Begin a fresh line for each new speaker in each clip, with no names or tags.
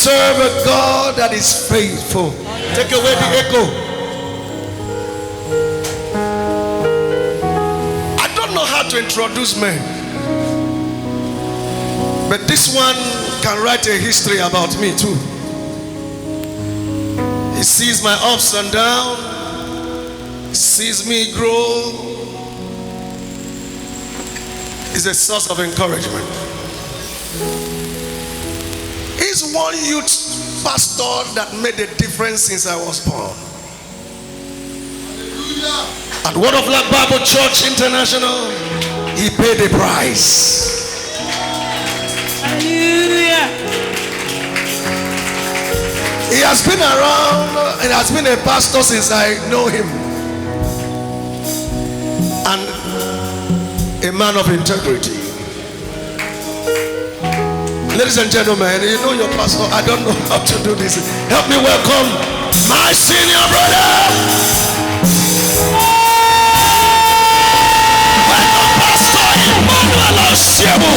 serve a God that is faithful. Take away the echo. I don't know how to introduce men, but this one can write a history about me too. He sees my ups and downs, sees me grow. He's a source of encouragement. He's one youth pastor that made a difference since I was born. At Word of Life Bible Church International, he paid the price.
Hallelujah.
He has been around and has been a pastor since I know him. And a man of integrity. Ladies and gentlemen, you know your pastor. I don't know how to do this. Help me welcome my senior brother. Welcome, Pastor Emmanuel Osiebu.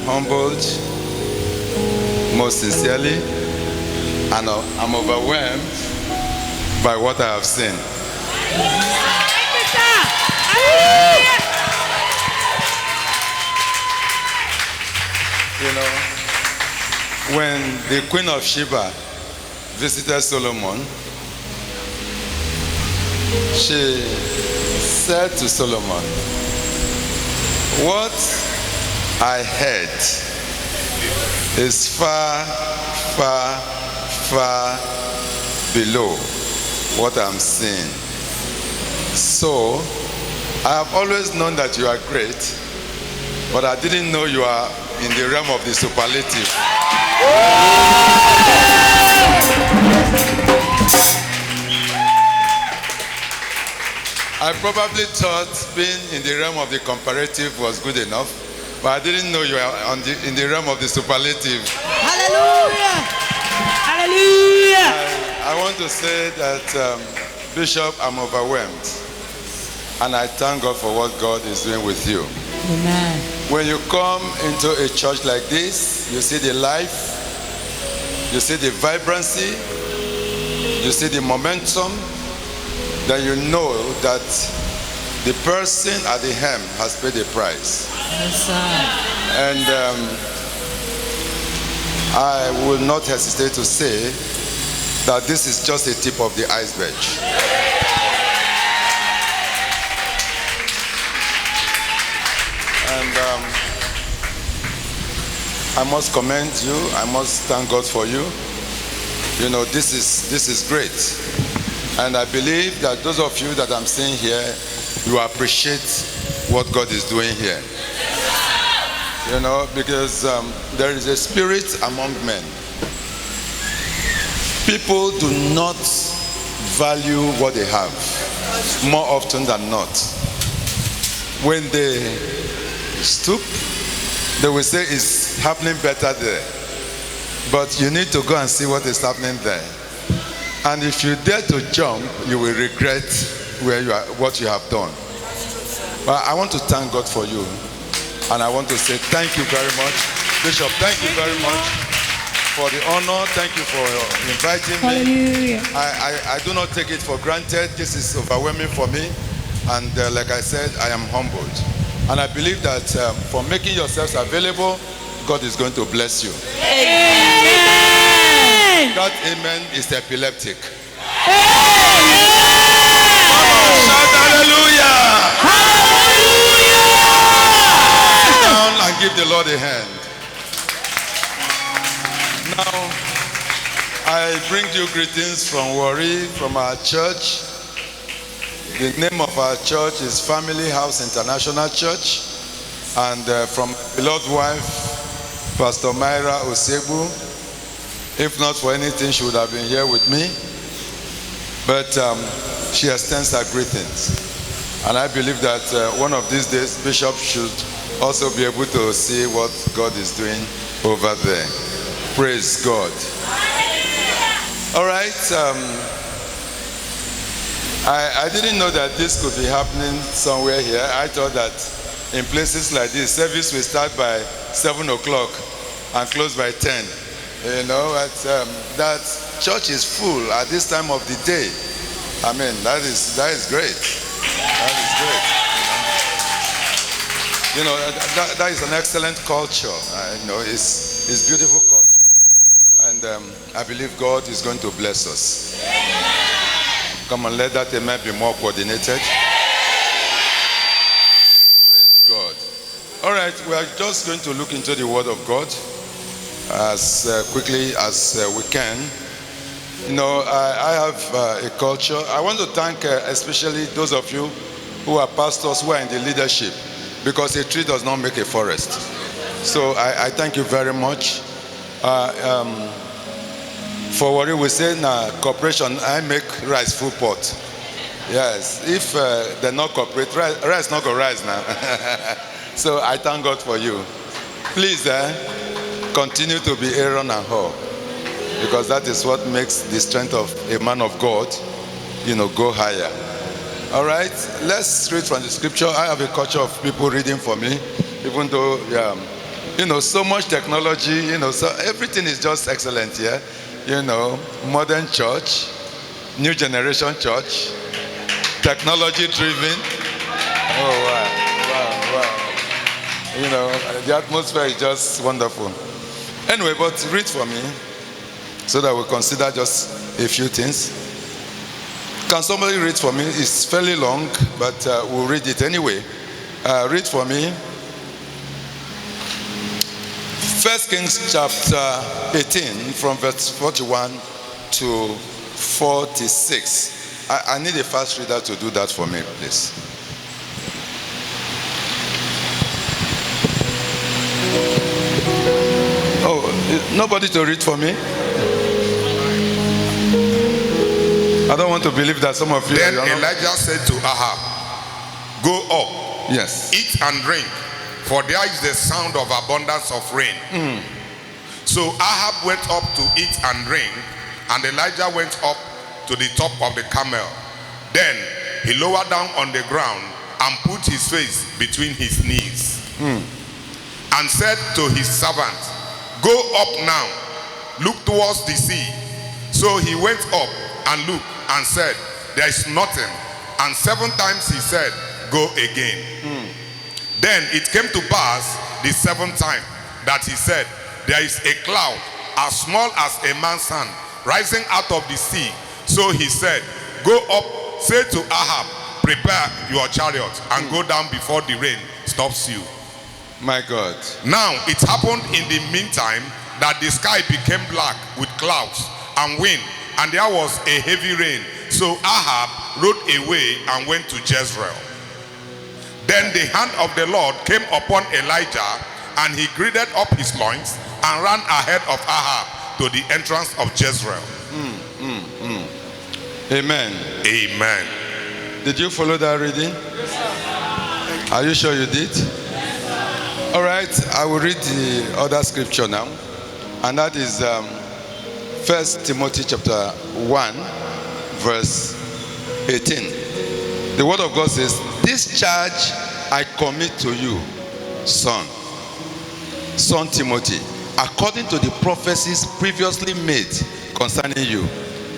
Humbled most sincerely, and I'm overwhelmed by what I have seen. You know, when the Queen of Sheba visited Solomon, she said to Solomon, "What I heard is far, far, far below what I'm seeing. So, I have always known that you are great, but I didn't know you are in the realm of the superlative." I probably thought being in the realm of the comparative was good enough, but I didn't know you are in the realm of the superlative.
Hallelujah! Hallelujah!
I want to say that, Bishop, I'm overwhelmed. And I thank God for what God is doing with you.
Amen.
When you come into a church like this, you see the life, you see the vibrancy, you see the momentum, then you know that the person at the helm has paid the price.
Yes, sir.
And I will not hesitate to say that this is just a tip of the iceberg. And I must commend you. I must thank God for you. You know, this is great. And I believe that those of you that I'm seeing here, you appreciate what God is doing here. You know, because there is a spirit among men. People do not value what they have more often than not. When they stoop, they will say it's happening better there. But you need to go and see what is happening there. And if you dare to jump, you will regret where you are, what you have done. But I want to thank God for you. And I want to say thank you very much. Bishop, thank you very much for the honor. Thank you for inviting me. I do not take it for granted. This is overwhelming for me. And like I said, I am humbled. And I believe that for making yourselves available, God is going to bless you.
Amen.
That amen is epileptic.
Amen.
Shout hallelujah.
Hallelujah.
Down and give the Lord a hand. Now, I bring you greetings from Warri, from our church. The name of our church is Family House International Church. And from my beloved wife, Pastor Myra Osiebu. If not for anything, she would have been here with me. But she extends her greetings. And I believe that one of these days, Bishop should also be able to see what God is doing over there. Praise God. All right. I didn't know that this could be happening somewhere here. I thought that in places like this, service will start by 7 o'clock and close by 10. You know, that church is full at this time of the day. I mean, that is great. That is great. You know, that is an excellent culture. You know, it's beautiful culture. And I believe God is going to bless us. Come on, let that amen be more coordinated. Praise God. All right, we are just going to look into the Word of God as quickly as we can. You know, I have a culture. I want to thank especially those of you who are pastors who are in the leadership, because a tree does not make a forest. So I thank you very much. For what we say now, cooperation, I make rice full pot. Yes, if they not cooperate, rice not go rise now. So I thank God for you. Please continue to be Aaron and Hur, because that is what makes the strength of a man of God, you know, go higher. All right, let's read from the scripture. I have a culture of people reading for me, even though, you know, so much technology, you know, so everything is just excellent here. You know, modern church, new generation church, technology driven. Oh, wow. You know, the atmosphere is just wonderful. Anyway, but read for me so that we consider just a few things. Can somebody read for me? It's fairly long, but we'll read it anyway. Read for me. 1 Kings chapter 18 from verse 41 to 46. I need a fast reader to do that for me, please. Oh, nobody to read for me? I don't want to believe that some of you...
Then Elijah said to Ahab, "Go up,
yes,
eat and drink, for there is the sound of abundance of rain." So Ahab went up to eat and drink, and Elijah went up to the top of the camel. Then he lowered down on the ground and put his face between his knees, and said to his servant, "Go up now, look towards the sea." So he went up and looked and said, "There is nothing." And 7 times he said, "Go again." Then it came to pass the 7th time that he said, "There is a cloud as small as a man's hand rising out of the sea." So he said, "Go up, say to Ahab, prepare your chariot and go down before the rain stops you."
My God.
Now it happened in the meantime that the sky became black with clouds and wind, and there was a heavy rain. So Ahab rode away and went to Jezreel. Then the hand of the Lord came upon Elijah, and he girded up his loins and ran ahead of Ahab to the entrance of Jezreel.
Amen.
Amen.
Did you follow that reading? Are you sure you did? All right, I will read the other scripture now, and that is 1 Timothy chapter 1 verse 18. The word of God says, "This charge I commit to you, son Timothy, according to the prophecies previously made concerning you,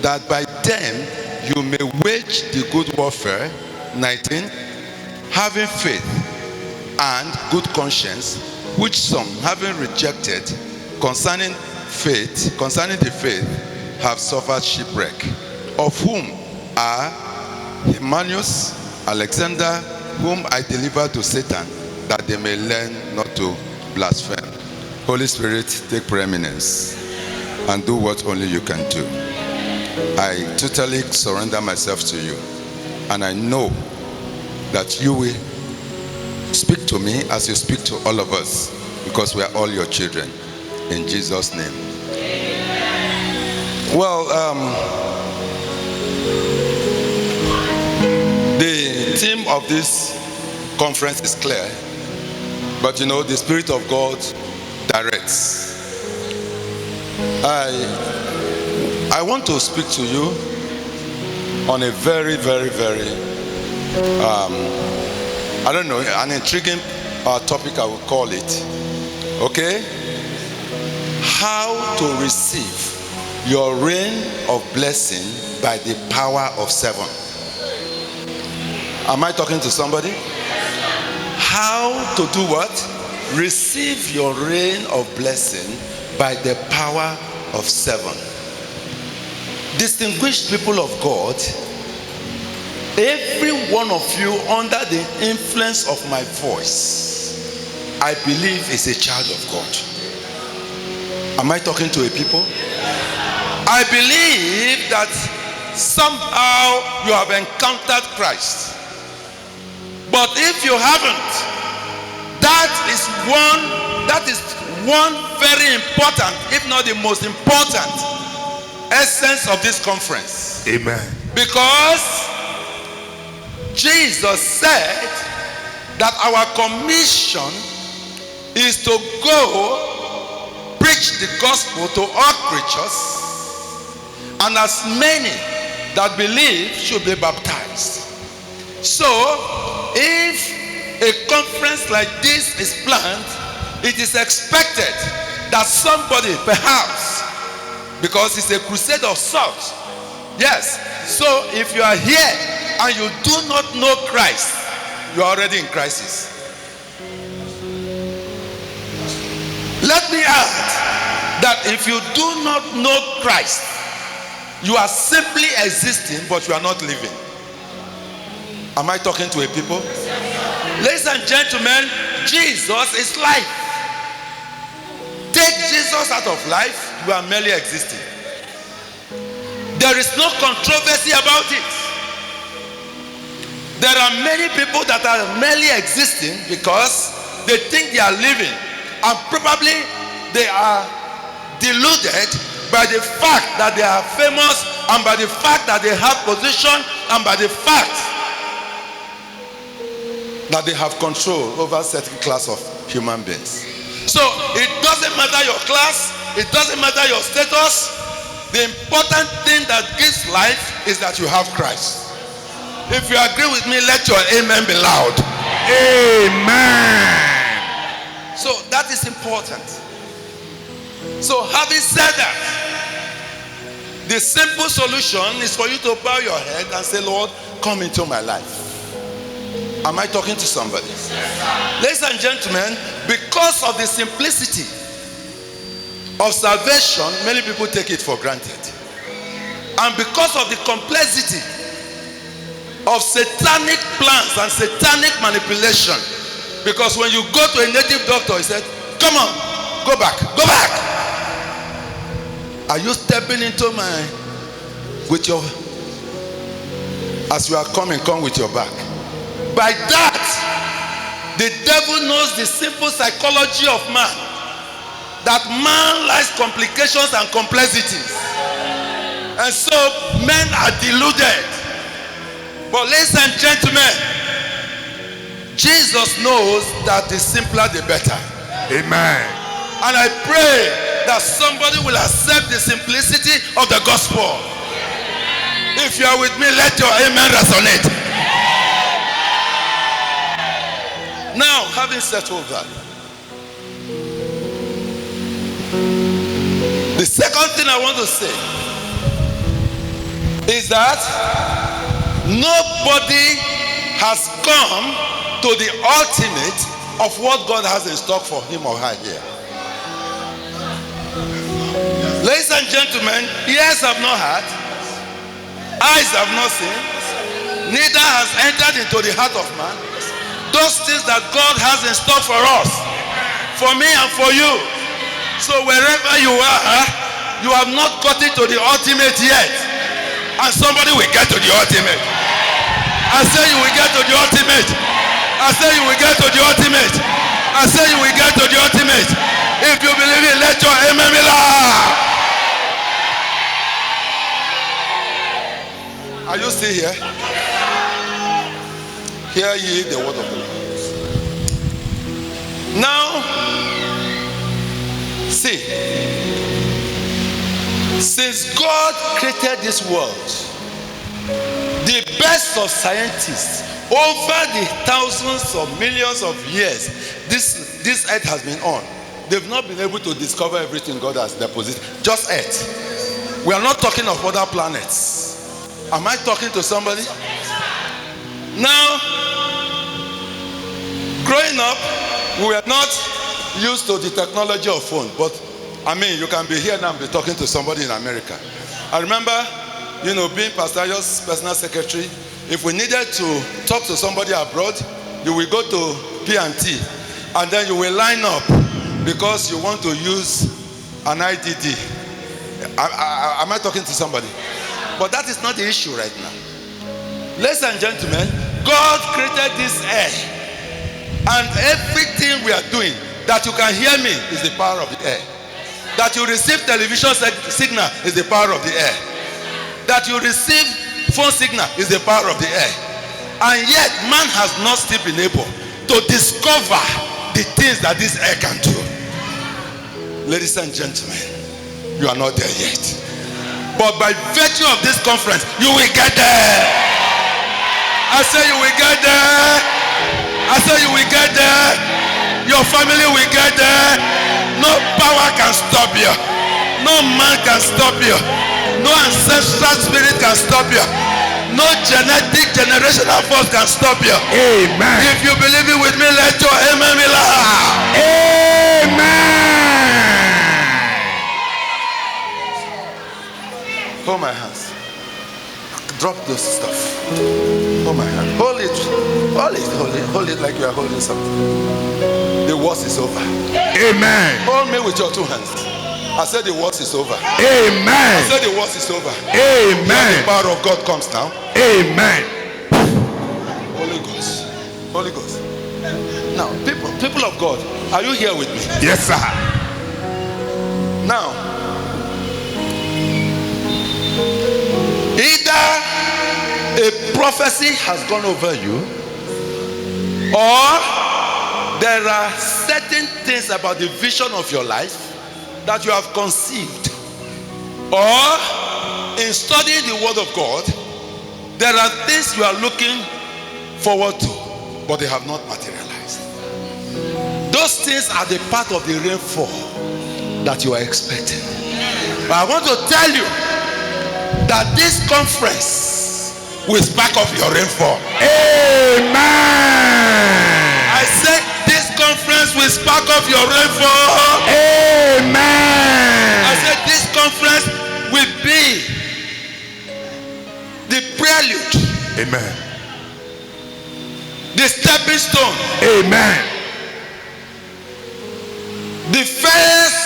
that by them you may wage the good warfare." 19. "Having faith and good conscience, which some, having rejected concerning the faith, have suffered shipwreck, of whom are Hymenaeus, Alexander, whom I delivered to Satan, that they may learn not to blaspheme." Holy Spirit, take preeminence and do what only you can do. I totally surrender myself to you, and I know that you will speak to me as you speak to all of us, because we are all your children. In Jesus' name. Well, the theme of this conference is clear, but you know, the Spirit of God directs. I want to speak to you on a very, very, very, I don't know, an intriguing topic, I will call it. Okay? How to receive your reign of blessing by the power of 7. Am I talking to somebody? How to do what? Receive your reign of blessing by the power of 7. Distinguished people of God, every one of you under the influence of my voice, I believe is a child of God. Am I talking to a people? I believe that somehow you have encountered Christ. But if you haven't, that is one very important, if not the most important essence of this conference.
Amen.
Because Jesus said that our commission is to go preach the gospel to all creatures, and as many that believe should be baptized. So if a conference like this is planned, it is expected that somebody, perhaps, because it's a crusade of sorts. Yes. So if you are here and you do not know Christ, you are already in crisis. Let me add that if you do not know Christ, you are simply existing, but you are not living. Am I talking to a people? Ladies and gentlemen, Jesus is life. Take Jesus out of life, you are merely existing. There is no controversy about it. There are many people that are merely existing because they think they are living, and probably they are deluded by the fact that they are famous, and by the fact that they have position, and by the fact that they have control over a certain class of human beings. So it doesn't matter your class, it doesn't matter your status. The important thing that gives life is that you have Christ. If you agree with me, let your amen be loud.
Amen.
So that is important. So having said that, the simple solution is for you to bow your head and say, Lord, come into my life. Am I talking to somebody? Ladies and gentlemen, because of the simplicity of salvation, many people take it for granted. And because of the complexity of satanic plans and satanic manipulation, because when you go to a native doctor, he said, come on, go back, go back. Are you stepping into with your, as you are coming, come with your back. By that, the devil knows the simple psychology of man, that man likes complications and complexities, and so men are deluded. But ladies and gentlemen, Jesus knows that the simpler the better.
Amen.
And I pray that somebody will accept the simplicity of the gospel. If you are with me, let your amen resonate. Now, having settled that, the second thing I want to say is that nobody has come to the ultimate of what God has in stock for him or her here. Ladies and gentlemen, ears have not heard, eyes have not seen, neither has entered into the heart of man those things that God has in store for us, for me and for you. So wherever you are, you have not gotten to the ultimate yet, and somebody will get to the ultimate. I say you will get to the ultimate. I say you will get to the ultimate. I say you will get to the ultimate. If you believe it, let your amen be loud. Are you still here? Hear ye the word of the Lord. Now, see, since God created this world, the best of scientists, over the thousands or millions of years this earth has been on, they've not been able to discover everything God has deposited. Just earth. We are not talking of other planets. Am I talking to somebody? Now, growing up, we were not used to the technology of phone, but I mean, you can be here now and be talking to somebody in America. I remember, being Pastor Ayo's personal secretary, if we needed to talk to somebody abroad, you will go to P&T, and then you will line up because you want to use an IDD. Am I talking to somebody? But that is not the issue right now. Ladies and gentlemen, God created this air, and everything we are doing, that you can hear me, is the power of the air. That you receive television signal is the power of the air. That you receive phone signal is the power of the air. And yet, man has not still been able to discover the things that this air can do. Ladies and gentlemen, you are not there yet. But by virtue of this conference, you will get there. I say you will get there. I say you will get there. Your family will get there. No power can stop you. No man can stop you. No ancestral spirit can stop you. No genetic generational force can stop you.
Amen.
If you believe it with me, let your amen be loud.
Amen.
Hold my hands. Drop those stuff. Hold my hand. Hold it. Hold it. Hold it. Hold it like you are holding something. The worst is over.
Amen.
Hold me with your two hands. I said the worst is over.
Amen.
I said the worst is over.
Amen.
The power of God comes now.
Amen.
Holy Ghost. Holy Ghost. Now, people of God, are you here with me?
Yes, sir.
Now, either a prophecy has gone over you, or there are certain things about the vision of your life that you have conceived, or in studying the word of God, there are things you are looking forward to, but they have not materialized. Those things are the part of the rainfall that you are expecting. But I want to tell you that this conference will spark off your rainfall.
Amen.
I said this conference will spark off your rainfall.
Amen.
I said this conference will be the prelude,
Amen.
the stepping stone,
Amen.
the first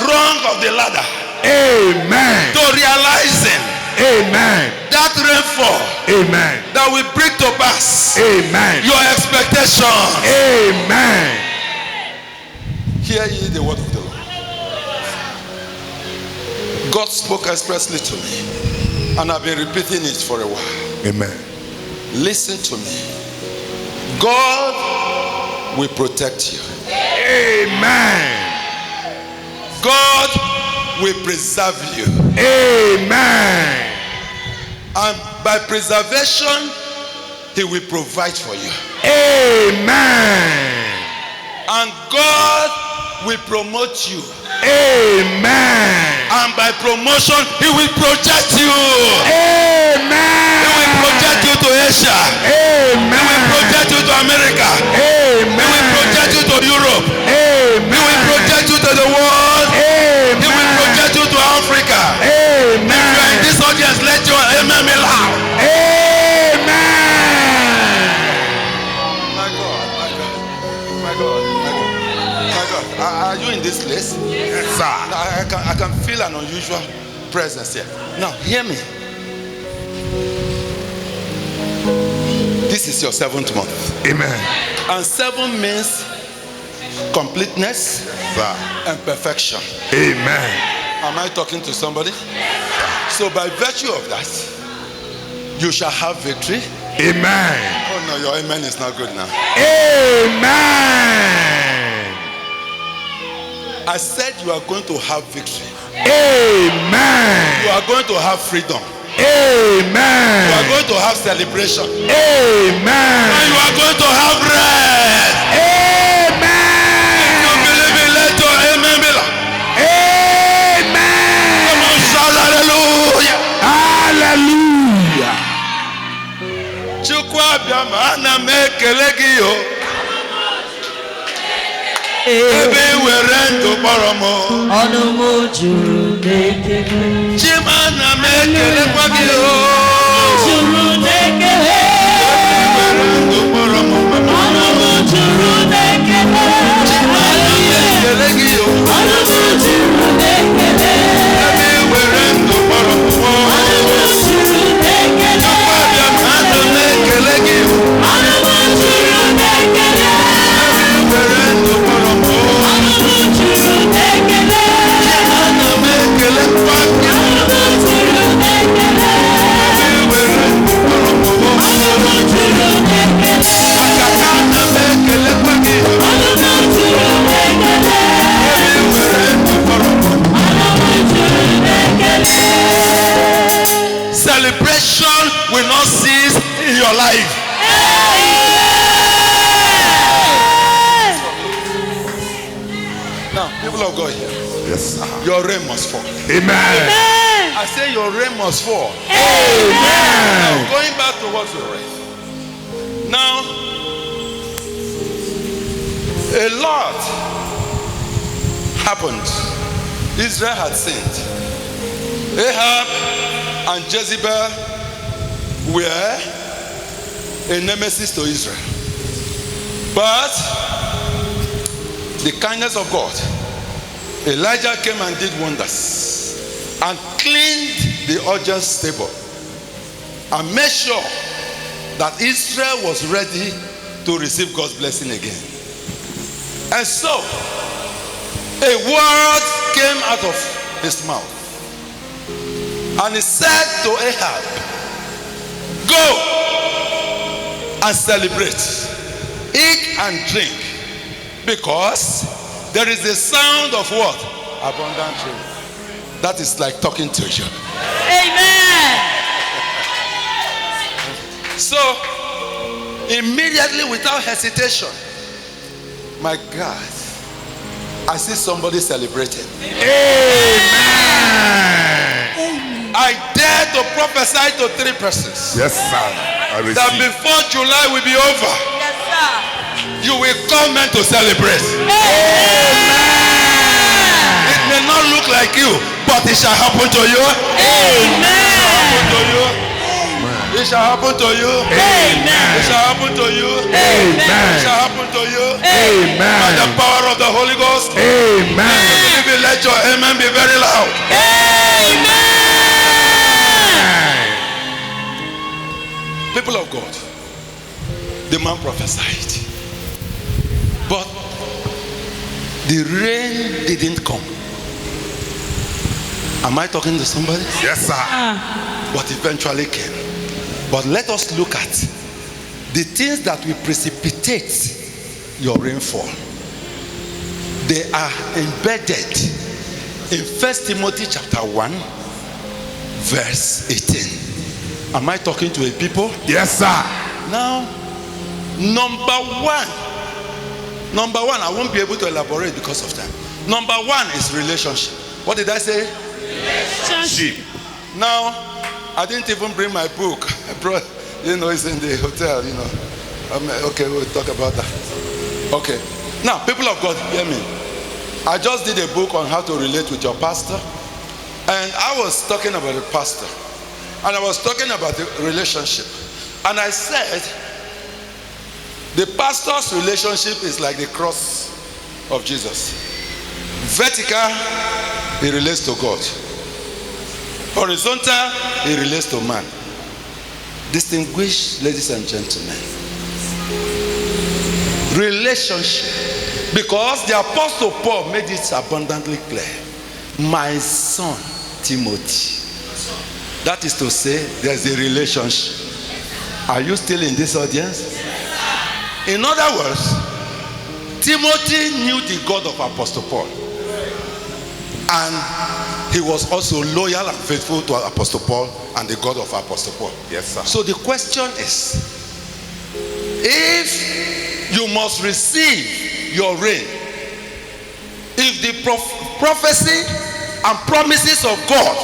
rung of the ladder
Amen.
to realizing
Amen.
that rainfall
Amen.
that will bring to pass
Amen.
your expectations.
Amen.
Hear ye the word of the Lord. God spoke expressly to me, and I've been repeating it for a while.
Amen.
Listen to me. God will protect you.
Amen.
God will preserve you.
Amen.
And by preservation, He will provide for you.
Amen.
And God will promote you.
Amen.
And by promotion, He will project you.
Amen.
He will project you to Asia.
Amen.
He will project you to America.
Amen.
He will project you to Europe.
Amen.
He will project you to the world.
Amen.
He will project you to Africa.
Amen.
If you are in this audience, let your amen be loud.
Amen.
My God, my God, my God, my God, my God. Are you in this place?
Yes, sir.
I can feel an unusual presence here. Now, hear me. This is your 7th month.
Amen.
And 7 means completeness and perfection.
Amen.
Am I talking to somebody? So by virtue of that, you shall have victory.
Amen.
Oh No, your amen is not good now.
Amen.
I said you are going to have victory.
Amen.
You are going to have freedom.
Amen.
You are going to have celebration.
Amen.
And you are going to have rest.
Amen.
You believe it, let your amen be loud.
Amen.
Come on, shout hallelujah.
Hallelujah.
Chukwu abịama, ana m ekele gị o. Ebe i were ndụ kpọrọ m.
Ọnụ m juru n'ekele.
Chima, ana m ekelekwa gị o.
Juru n'ekele.
Ebe i were ndụ kpọrọ m.
Ọnụ m juru n'ekele.
Chima, ana m ekele gị o.
Ọnụ m juru n'ekele.
Ebe i were ndụ kpọrọ m.
Ọnụ m juru n'ekele.
Chukwu abịama, ana m ekele gị o.
Ọnụ m juru n'ekele.
Ebe i were ndụ kpọrọ m.
Ọnụ m juru n'ekele.
Chima, ana m ekelekwa gị o.
Ọnụ m juru n'ekele.
Ebe i were ndụ kpọrọ m.
Ọnụ m juru n'ekele.
Akaka, ana m ekelekwa gị o.
Ọnụ m juru n'ekele.
Ebe i were ndụ kpọrọ m.
Ọnụ m juru n'ekele.
Celebration will not cease in your life. Now, people of God here,
Yes, sir.
your rain must fall.
Amen.
I say your rain must fall.
Amen.
Now, going back to what we read. Now, a lot happened. Israel had sinned. Ahab and Jezebel were a nemesis to Israel. But the kindness of God, Elijah came and did wonders and cleaned the urgent stable and made sure that Israel was ready to receive God's blessing again. And so, a word came out of his mouth. And he said to Ahab, go and celebrate, eat and drink, because there is a sound of what? Abundant rain. That is like talking to you.
Amen.
So, immediately without hesitation, my God, I see somebody celebrating.
Amen.
I dare to prophesy to 3 persons
Yes, sir. I
that
receive.
before July will be over,
Yes, sir.
you will come men to celebrate.
Amen.
It may not look like you, but it shall happen to you.
Amen.
To you. It shall happen to you.
Amen.
It shall happen to you. It
Amen.
shall happen to you. By the
Amen.
power of the Holy Ghost.
Amen.
If you let your amen be very loud.
Amen.
People of God, the man prophesied, but the rain didn't come. Am I talking to somebody?
Yes, sir.
But eventually came. But let us look at the things that will precipitate your rainfall. They are embedded in 1 Timothy chapter 1 verse 18. Am I talking to a people?
Yes, sir.
Now, number one, I won't be able to elaborate because of time. Number one is relationship. What did I say?
Sheep.
Now, I didn't even bring my book. I brought, it's in the hotel, Okay, we'll talk about that. Okay. Now, people of God, hear me. I just did a book on how to relate with your pastor. And I was talking about the pastor. And I was talking about the relationship. And I said, the pastor's relationship is like the cross of Jesus. Vertical, he relates to God. Horizontal, he relates to man. Distinguished ladies and gentlemen, relationship, because the apostle Paul made it abundantly clear. My son Timothy, that is to say, there's a relationship. Are you still in this audience? In other words, Timothy knew the God of Apostle Paul. And he was also loyal and faithful to Apostle Paul and the God of Apostle Paul.
Yes, sir.
So the question is, if you must receive your reign, if the prophecy and promises of God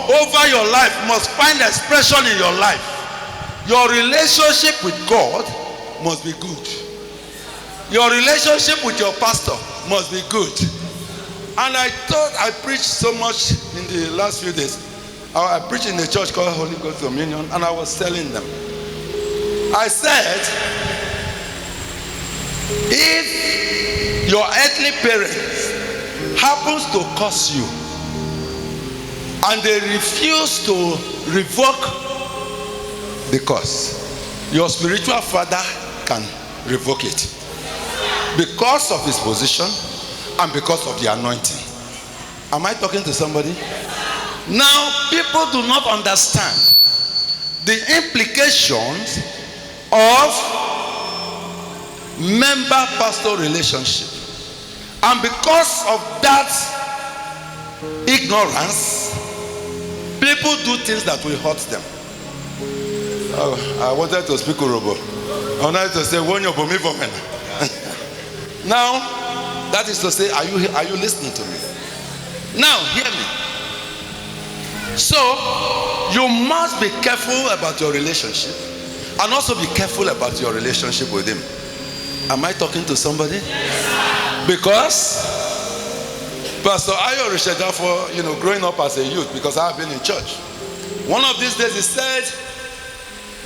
over your life must find expression in your life, your relationship with God must be good. Your relationship with your pastor must be good. And I thought I preached so much in the last few days. I preached in a church called Holy Ghost Dominion, and I was telling them, I said, if your earthly parents happens to curse you and they refuse to revoke the curse, your spiritual father can revoke it because of his position and because of the anointing. Am I talking to somebody? Now, people do not understand the implications of member-pastor relationship. And because of that ignorance, people do things that will hurt them. I wanted to speak Urobo. I wanted to say, now, that is to say, are you listening to me? Now, hear me. So, you must be careful about your relationship and also be careful about your relationship with him. Am I talking to somebody? Because Pastor Ayo Rishedafo, growing up as a youth, because I have been in church, one of these days he said,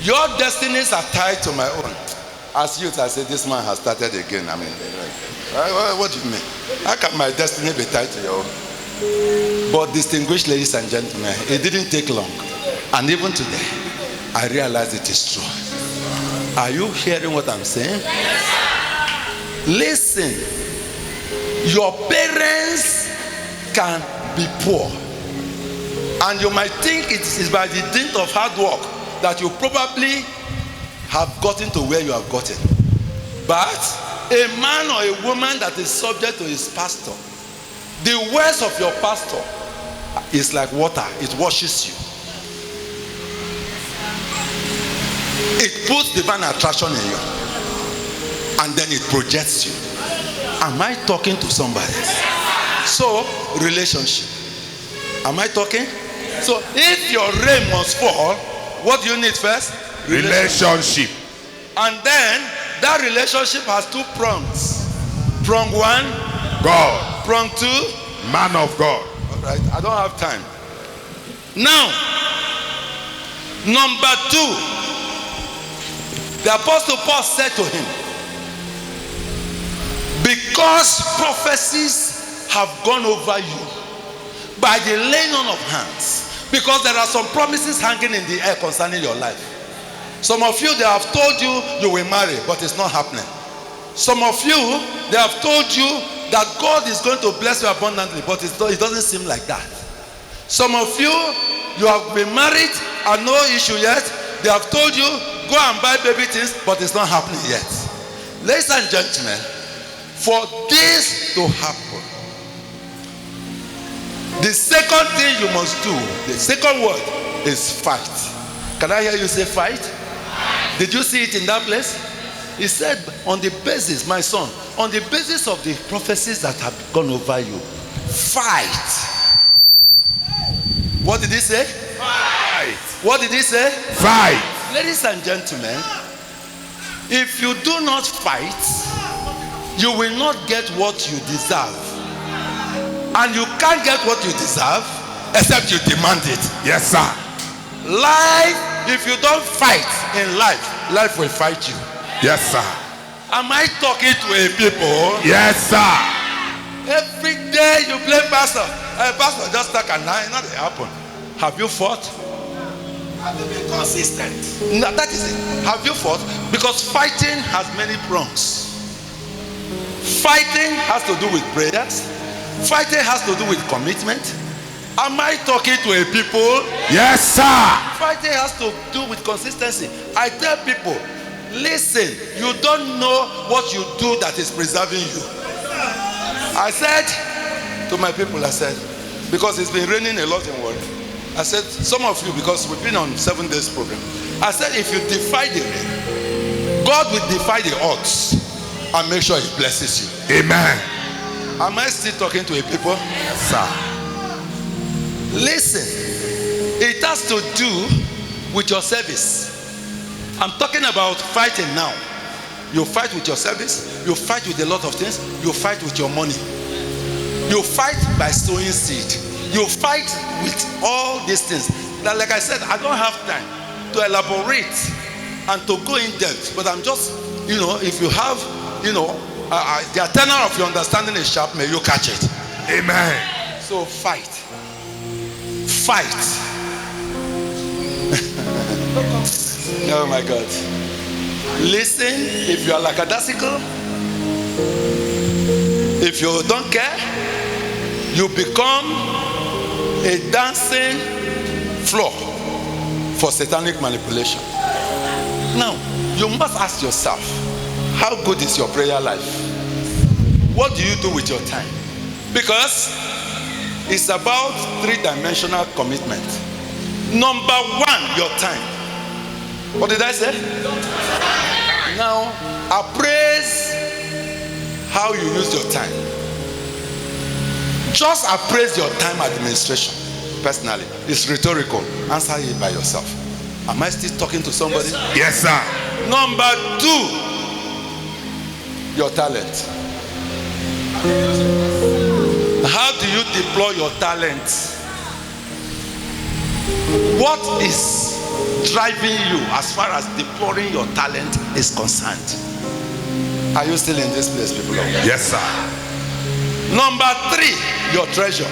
your destinies are tied to my own. As youth, I said, this man has started again. I mean, what do you mean? How can my destiny be tied to your own? But distinguished ladies and gentlemen, it didn't take long. And even today, I realize it is true. Are you hearing what I'm saying? Listen, your parents can be poor. And you might think it is by the dint of hard work that you probably have gotten to where you have gotten. But a man or a woman that is subject to his pastor, the words of your pastor is like water. It washes you. It puts divine attraction in you. And then it projects you. Am I talking to somebody? So, relationship. Am I talking? So, if your rain must fall, what do you need first?
Relationship.
And then, that relationship has two prongs. Prong one,
God.
prong two,
Man of God.
all right, I don't have time. Now, number two, the Apostle Paul said to him, because prophecies have gone over you by the laying on of hands, because there are some promises hanging in the air concerning your life. Some of you, they have told you you will marry, but it's not happening. Some of you, they have told you that God is going to bless you abundantly, but it doesn't seem like that. Some of you, you have been married and no issue yet. They have told you, go and buy baby things, but it's not happening yet. Ladies and gentlemen, for this to happen, the second thing you must do, the second word is fight. Can I hear you say fight? Did you see it in that place? He said, on the basis, my son, on the basis of the prophecies that have gone over you, fight. What did he say?
Fight.
What did he say?
Fight.
Ladies and gentlemen, if you do not fight, you will not get what you deserve. And you can't get what you deserve except you demand it.
Yes, sir.
Life, if you don't fight in life, life will fight you.
Yes, sir.
Am I talking to a people?
Yes, sir.
Every day you blame pastor. Pastor just stuck and now nothing happened. Have you fought? Have you been consistent? No, that is it. Have you fought? Because fighting has many prongs. Fighting has to do with prayers. Fighting has to do with commitment. Am I talking to a people?
Yes, sir.
fighting has to do with consistency. I tell people, listen, you don't know what you do that is preserving you. I said to my people, I said, because it's been raining a lot in Warri, I said, some of you, because we've been on 7 days program, I said, if you defy the rain, God will defy the odds and make sure he blesses you.
Amen.
Am I still talking to a people?
Yes, sir.
Listen, it has to do with your service. I'm talking about fighting now. You fight with your service, you fight with a lot of things, you fight with your money. You fight by sowing seed. You fight with all these things. Now, like I said, I don't have time to elaborate and to go in depth, but I'm just, if you have, the antenna of your understanding is sharp, may you catch it.
Amen.
So fight. Fight. Oh my God. Listen, if you are lackadaisical, if you don't care, you become a dancing floor for satanic manipulation. Now, you must ask yourself, how good is your prayer life? What do you do with your time? Because it's about 3-dimensional commitment. Number 1, your time. What did I say? Now, appraise how you use your time. Just appraise your time administration. Personally, it's rhetorical. Answer it by yourself. Am I still talking to somebody?
Yes, sir.
Number 2, your talent. How do you deploy your talent? What is driving you as far as deploying your talent is concerned? Are you still in this place, people?
Yes, sir.
Number 3, your treasure.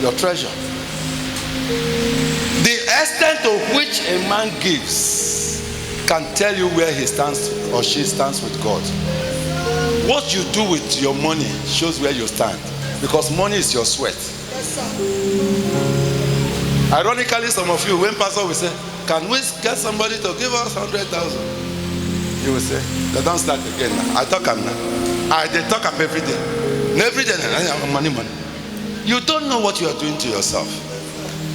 Your treasure. The extent to which a man gives can tell you where he stands or she stands with God. What you do with your money shows where you stand, because money is your sweat. Ironically, some of you, when pastor will say, can we get somebody to give us 100,000? You will say, they don't start again now. I talk am now. They talk am every day. Every day, money. You don't know what you are doing to yourself.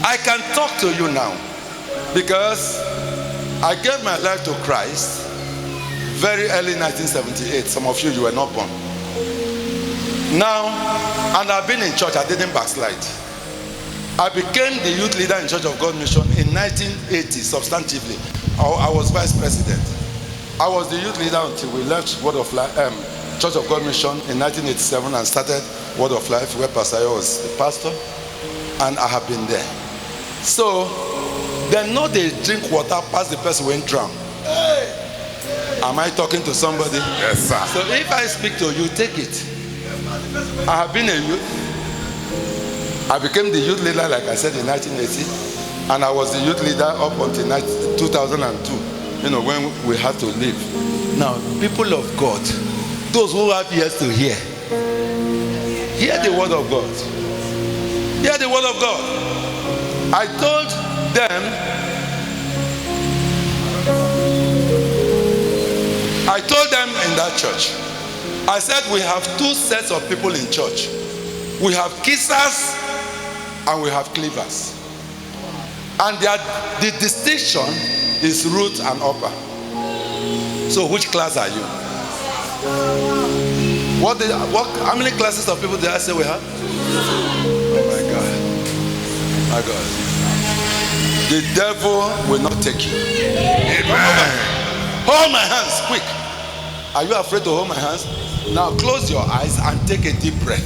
I can talk to you now because I gave my life to Christ very early 1978. Some of you were not born. Now, and I've been in church. I didn't backslide. I became the youth leader in Church of God Mission in 1980, substantively. I was vice president. I was the youth leader until we left Word of Life, Church of God Mission in 1987 and started Word of Life, where Pastor Ayo was the pastor, and I have been there. So, they know they drink water past the person when drowned. Am I talking to somebody?
Yes, sir.
So if I speak to you, take it. I have been a youth. I became the youth leader, like I said, in 1980, and I was the youth leader up until 2002, when we had to leave. Now, people of God, those who have ears to hear the word of God. Hear the word of God. I told them, in that church, I said we have 2 sets of people in church. We have kissers and we have cleavers. And the distinction is root and upper. So which class are you? How many classes of people did I say we have? Oh my God. My God. The devil will not take you.
Amen.
Hold my hands, quick. Are you afraid to hold my hands? Now close your eyes and take a deep breath.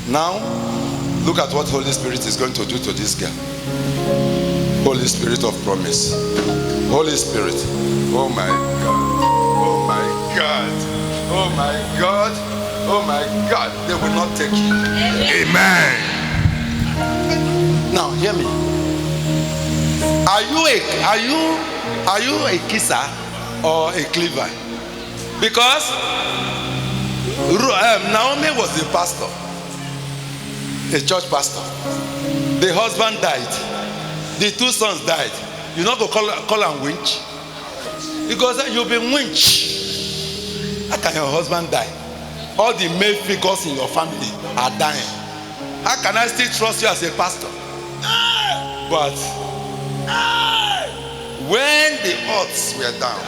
Now, look at what Holy Spirit is going to do to this girl. Holy Spirit of promise. Holy Spirit. Oh my God. Oh my God. Oh my God. Oh my God. They will not take you.
Amen.
Now, hear me. Are you a kisser or a cleaver? Because Naomi was the pastor, a church pastor. The husband died. the two sons died. You not go call and winch? Because you've been winch. How can your husband die? All the male figures in your family are dying. How can I still trust you as a pastor? But when the odds were down,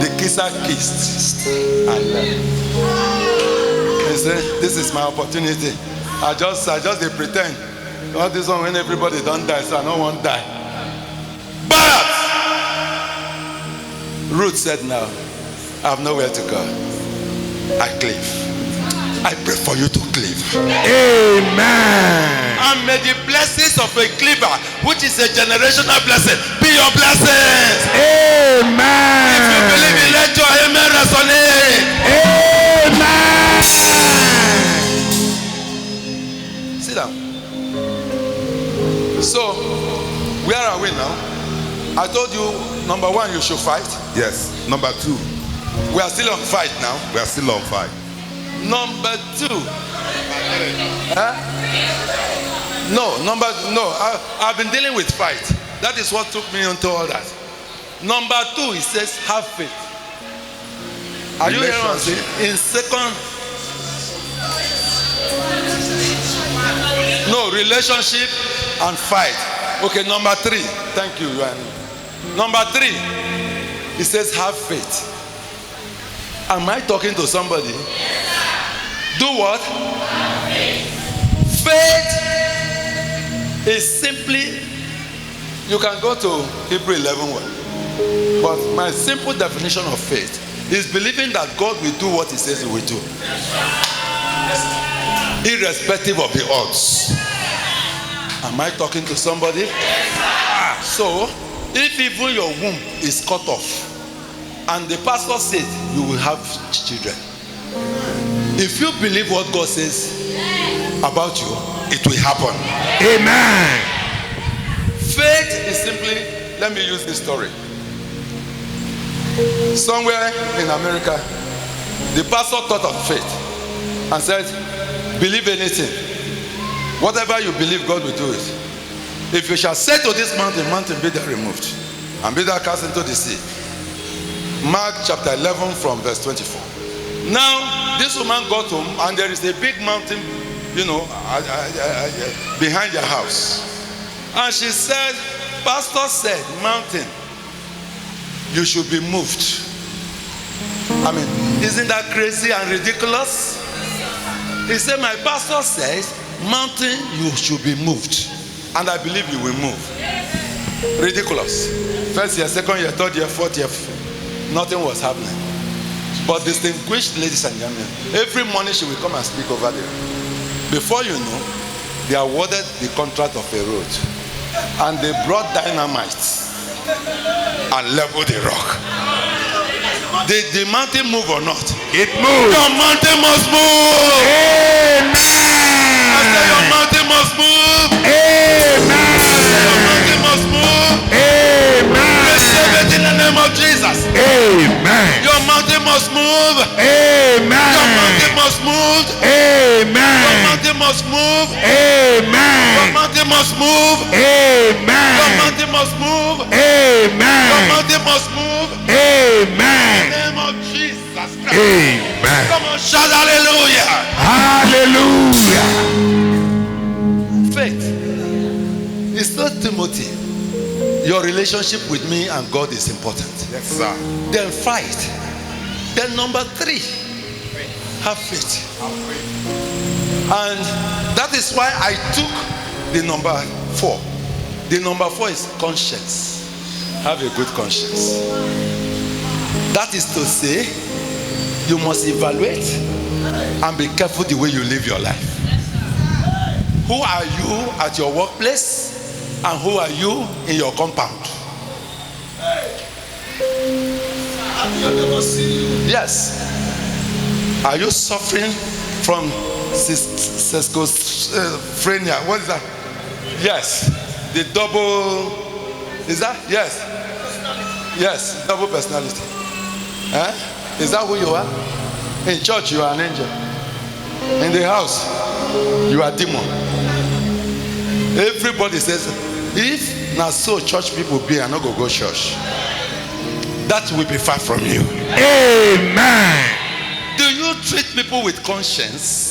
the kisser kissed and left. He said, this is my opportunity. I just they pretend. All this one when everybody don't die, so I don't want to die. But Ruth said, no, I have nowhere to go. I cleave. I pray for you to cleave.
Amen.
And may the blessings of a cleaver, which is a generational blessing, be your blessings.
Amen.
If you believe in, let your amen resonate.
Amen.
Sit down. So, where are we now? I told you, number one, you should fight.
Yes. Number 2,
We are still on fight now.
we are still on fight.
Number 2. I've been dealing with fight. That is what took me into all that. Number 2, it says, have faith. Are you hearing what I'm saying? In relationship and fight. Okay, number 3. Thank you. Number 3, it says, have faith. Am I talking to somebody? Do what? Faith is simply, you can go to Hebrew 11:1. But my simple definition of faith is believing that God will do what he says he will do. Irrespective of the odds. Am I talking to somebody? So, if even your womb is cut off, and the pastor said you will have children, if you believe what God says about you, it will happen.
Amen.
Faith is simply, let me use this story. Somewhere in America, the pastor thought of faith and said, believe anything. Whatever you believe, God will do it. If you shall say to this mountain, mountain be thou removed, and be thou cast into the sea. Mark chapter 11 from verse 24. Now, this woman got home, and there is a big mountain, behind your house. And she said, pastor said, mountain, you should be moved. I mean, isn't that crazy and ridiculous? He said, my pastor says, mountain, you should be moved. And I believe you will move. Ridiculous. First year, second year, third year, fourth year, nothing was happening. But distinguished ladies and gentlemen, every morning she will come and speak over there. Before you know, they awarded the contract of a road. And they brought dynamite and leveled the rock. Did the mountain move or not?
It moved.
Your mountain must move.
Amen.
I say your mountain must move.
Amen.
Your mountain must move.
Amen.
Receive it in the name of Jesus.
Amen.
Your mountain must move.
Amen.
Your mountain must move.
Amen.
Your mountain must move.
Amen.
Your mountain must move.
Amen.
Your mountain must move.
Amen.
Your mountain must move.
Amen.
In the name of Jesus Christ.
Amen.
Come on, shout hallelujah.
Hallelujah.
Faith. It's not Timothy. Your relationship with me and God is important.
Yes, sir.
Then fight. Then number 3, have faith. And that is why I took the number 4. The number 4 is conscience. Have a good conscience. That is to say, you must evaluate and be careful the way you live your life. Who are you at your workplace? And who are you in your compound? Yes. Are you suffering from schizophrenia? What is that? Yes. The double, is that? Yes. Yes, double personality. Is that who you are? In church, you are an angel. In the house, you are a demon. Everybody says, if na so church people be, I no go church. That will be far from you.
Amen.
Do you treat people with conscience?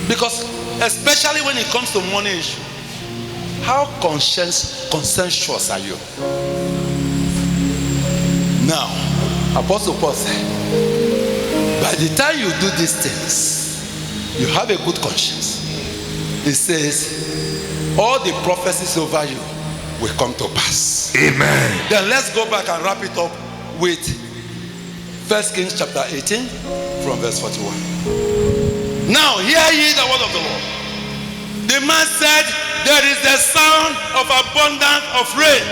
Because especially when it comes to money issue, how consensuous are you? Now, Apostle Paul said, by the time you do these things, you have a good conscience. He says, all the prophecies over you will come to pass.
Amen.
Then let's go back and wrap it up with 1 Kings chapter 18 from verse 41. Now hear ye the word of the Lord. The man said, there is the sound of abundance of rain.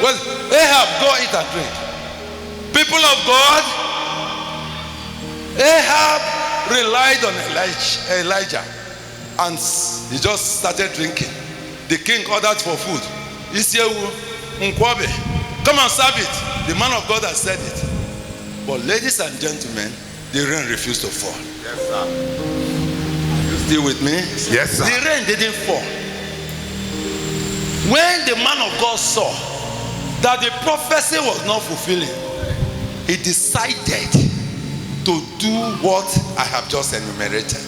Well, Ahab, go eat and drink. People of God, Ahab relied on Elijah, and he just started drinking. The king ordered for food. Come and serve it. The man of God has said it. But ladies and gentlemen, the rain refused to fall.
Yes, sir.
You still with me?
Yes, sir.
The rain didn't fall. When the man of God saw that the prophecy was not fulfilling, he decided to do what I have just enumerated.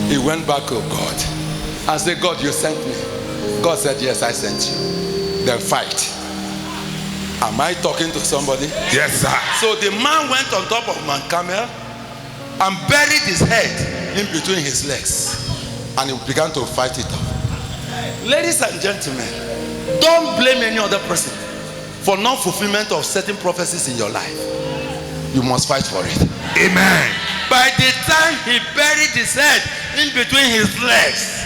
He went back to God and said, God, you sent me. God said, yes, I sent you. Then fight. Am I talking to somebody?
Yes, sir.
So the man went on top of Mount Carmel and buried his head in between his legs, and he began to fight it off. Ladies and gentlemen, don't blame any other person for non-fulfillment of certain prophecies in your life. You must fight for it.
Amen.
By the time he buried his head in between his legs,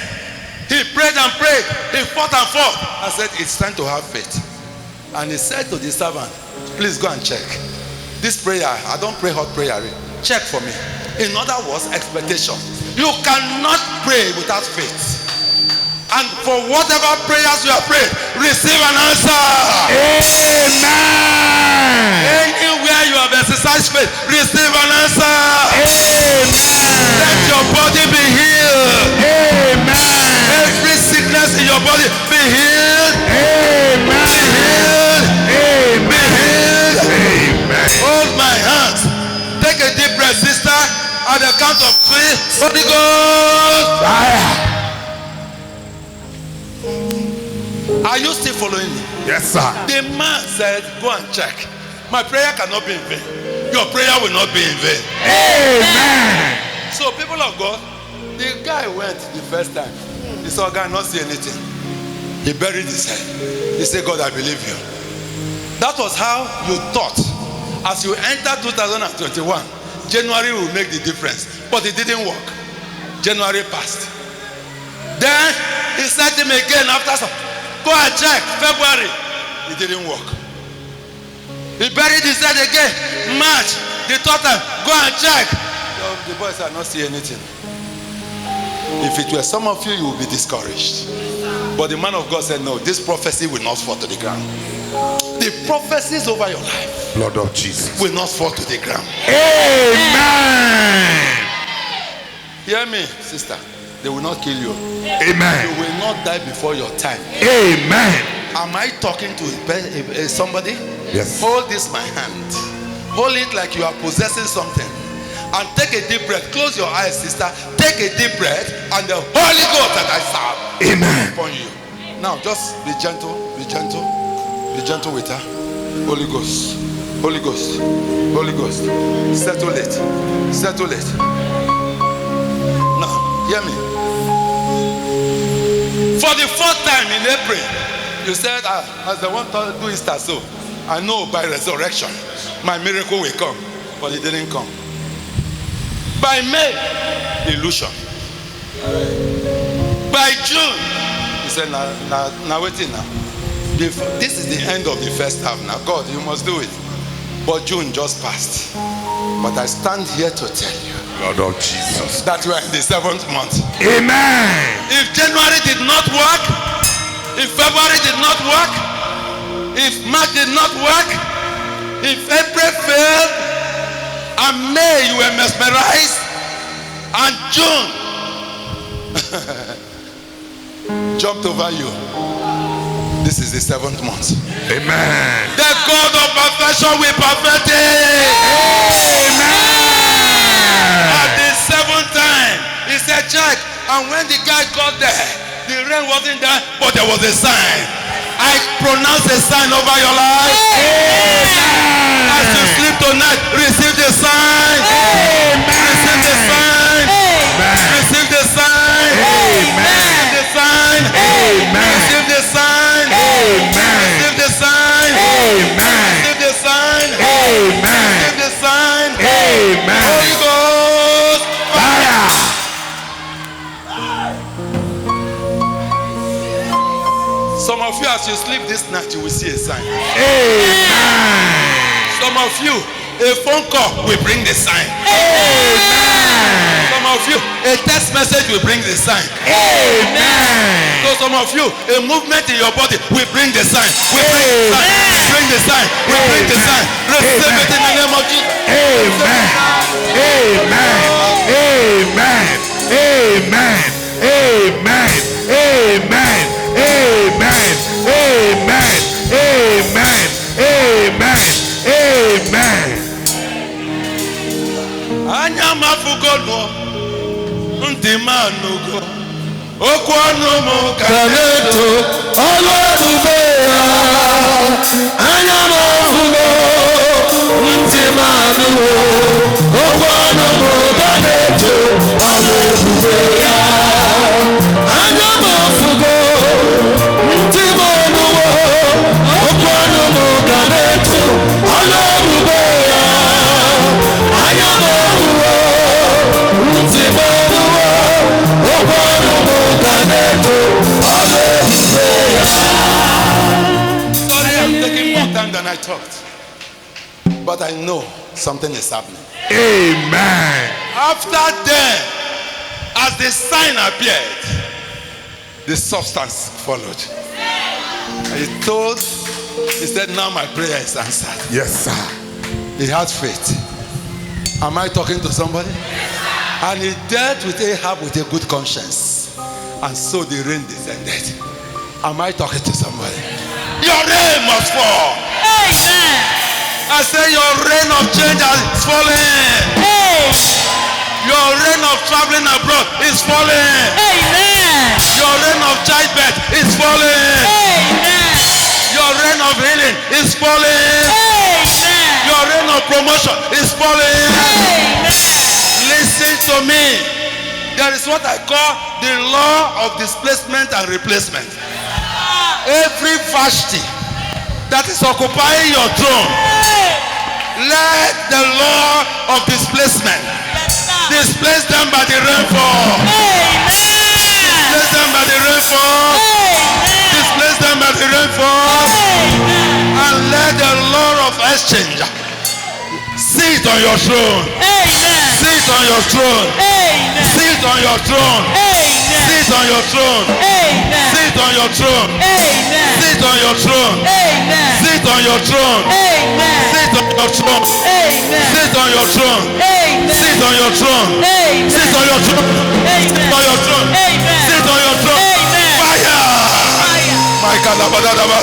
he prayed and prayed, he fought and fought, and said, it's time to have faith. And he said to the servant, please go and check. This prayer, I don't pray hot prayer. Check for me. In other words, expectation. You cannot pray without faith. And for whatever prayers you have prayed, receive an answer.
Amen.
Anywhere you have exercised faith, receive an answer.
Amen.
Let your body be healed.
Amen.
Every sickness in your body be healed.
Amen.
Be healed. Be healed.
Amen.
Hold my hands. Take a deep breath, sister. At the count of 3, Holy Ghost.
Fire.
Are you still following me?
Yes, sir.
The man said, go and check. My prayer cannot be in vain. Your prayer will not be in vain.
Amen.
So people of God, the guy went the first time. He saw a guy not see anything. He buried his head. He said, God, I believe you. That was how you thought. As you enter 2021, January will make the difference. But it didn't work. January passed. Then he said to him again after some, go and check. February. It didn't work. He buried his head again. March. The third time. Go and check. The boys are not seeing anything. If it were some of you, you would be discouraged. But the man of God said, no, this prophecy will not fall to the ground. The prophecies over your life,
Lord of Jesus,
will not fall to the ground.
Amen.
Hear me, sister. They will not kill you.
Amen.
You will not die before your time.
Amen.
Am I talking to somebody?
Yes.
Hold this my hand. Hold it like you are possessing something. And take a deep breath. Close your eyes, sister. Take a deep breath, and the Holy Ghost that I serve
Amen.
upon you. Now, just be gentle. Be gentle. Be gentle with her. Holy Ghost. Holy Ghost. Holy Ghost. Settle it. Settle it. Now, hear me. For the fourth time in April, you said, as the one to do Easter, so I know by resurrection my miracle will come. But it didn't come. By May, illusion. By June, he said, now waiting now. This is the end of the first half now. God, you must do it. But June just passed. But I stand here to tell you,
Lord of Jesus,
that we are in the 7th month.
Amen.
If January did not work, if February did not work, if March did not work, if April failed, and May you were mesmerized, And June jumped over you. This is the 7th month.
Amen.
The God of perfection will perfect it. At the 7th time, he said, check. And when the guy got there, the rain wasn't there, but there was a sign. I pronounce a sign over your life. As you sleep tonight, receive the sign. Receive the sign. Receive the sign. Receive the sign. Receive the sign. Receive the sign. Receive the sign. Receive the sign. Holy Ghost fire. Some of you, as you sleep this night, you will see a sign. Some of you, a phone call will bring the sign. Some of you, a text message will bring the sign. So some of you, a movement in your body will bring the sign. We bring the sign. We bring the sign. Receive it in the name of Jesus. Anya mafugo no ntị manugo okwu ọnụ m ka na-eto ọlụ ebube ya. Anya mafugo ntị manugo okwu ọnụ m ka na-eto ọlụ ebube ya. Anya mafugo ntị manugo okwu ọnụ m ka na-eto ọlụ ebube ya. Anya mafugo ntị manugo okwu ọnụ m ka na-eto ọlụ ebube ya. Sorry, I'm taking more time than I talked, but I know something is happening.
Amen.
After then, as the sign appeared, the substance followed. He said, now my prayer is answered.
Yes, sir.
He had faith. Am I talking to somebody? And he dealt with Ahab with a good conscience. And so the rain descended. Am I talking to somebody? Your rain must fall.
Amen.
I say your rain of change is falling. Your rain of traveling abroad is falling.
Amen.
Your reign of childbirth is falling.
Amen.
Your reign of healing is falling.
Amen.
Your reign of promotion is falling.
Amen.
Listen to me. There is what I call the law of displacement and replacement. Every Vashti that is occupying your throne, let the law of displacement displace them by the rainfall. Displace them by the rainfall. Displace them by the rainfall. And let the law of exchange sit on your throne. Sit on your throne. Sit on your throne. Sit on your throne. Sit on your throne. Sit on your throne. Sit on your throne. Sit on your throne. Sit on your throne. Sit on your throne. Sit on your throne. Sit on your throne. Sit on your throne. Fire. My God,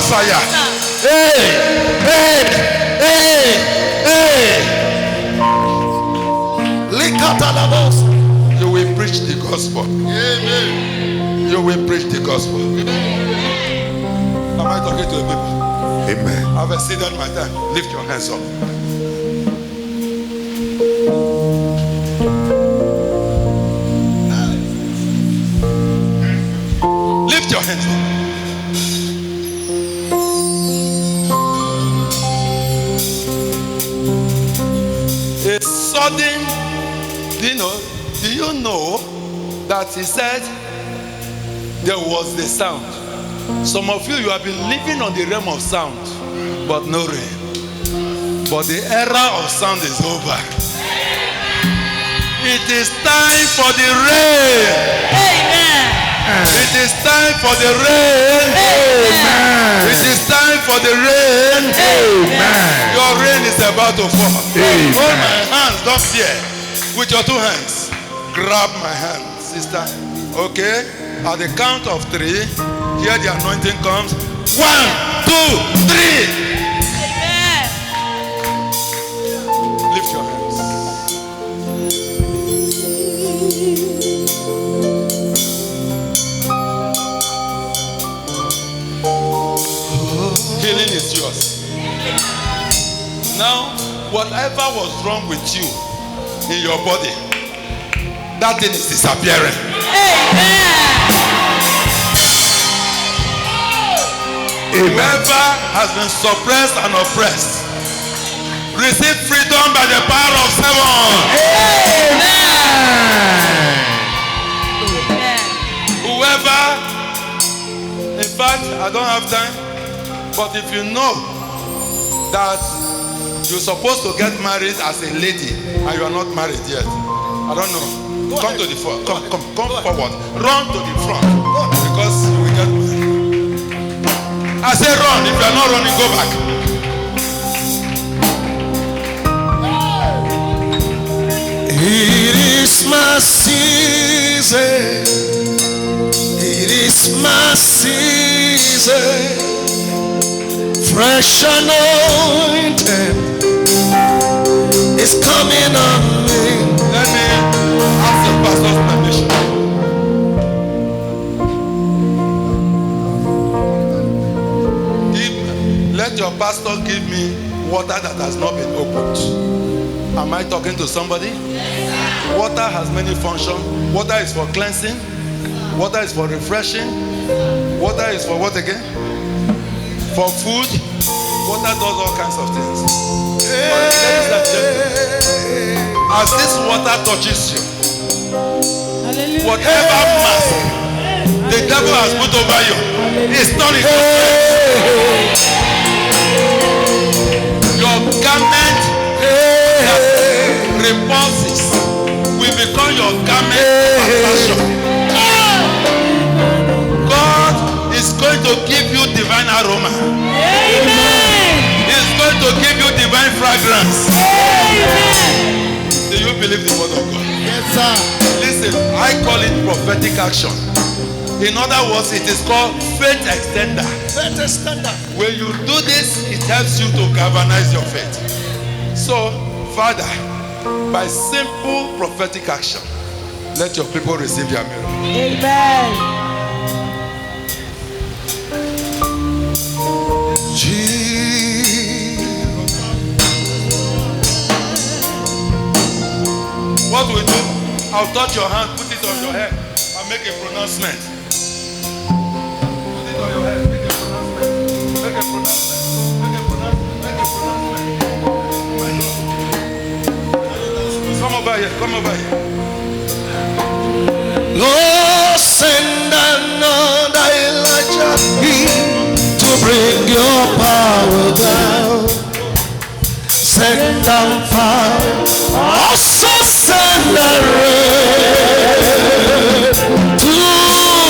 fire. Hey. You will preach the gospel. Amen. You will preach the gospel. Am I talking to the people?
Amen.
I've exceeded my time. Lift your hands up. Lift your hands up. A sudden, do you know that he said there was the sound? Some of you have been living on the realm of sound, but no rain. But the era of sound is over. It is time for the rain.
Amen.
It is time for the rain.
Amen.
It is time for the rain.
Amen.
Your rain is about to fall.
Amen.
Hold my hands, don't fear. With your two hands. grab my hand, sister. Okay? At the count of 3, here the anointing comes. 1, 2, 3.
Amen.
Lift your hands. Healing is yours. Now, whatever was wrong with you in your body, that thing is disappearing. Whoever has been suppressed and oppressed, receive freedom by the power of 7. Whoever, in fact, I don't have time, but if you know that you're supposed to get married as a lady and you are not married yet, I don't know. Come to the front. Come forward. Run to the front because you will get married. I say run. If you are not running, go back.
It is my season. It is my season. Fresh anointing is coming on me.
Let me ask the pastor's permission. Let your pastor give me water that has not been opened. Am I talking to somebody? Water has many functions. Water is for cleansing. Water is for refreshing. Water is for what again? For food. Water does all kinds of things. But ladies and gentlemen, as this water touches you, whatever mask the devil has put over you is not in your garment that repulses will become your garment of passion. God is going to give you divine aroma. He's going to give you divine fragrance. Do you believe the word of God?
Yes, sir.
Listen, I call it prophetic action. In other words, it is called faith extender.
Faith extender.
When you do this, it helps you to galvanize your faith. So, Father, by simple prophetic action, let your people receive your miracle.
Amen. What we do, I'll touch your hand, put it on your head, and make a pronouncement. Put it on your head, make a pronouncement. Make a pronouncement. Make a pronouncement. Make a pronouncement. Come over here, come over here.
Lord, send another Elijah to bring your power down. Send down fire, also send the rain to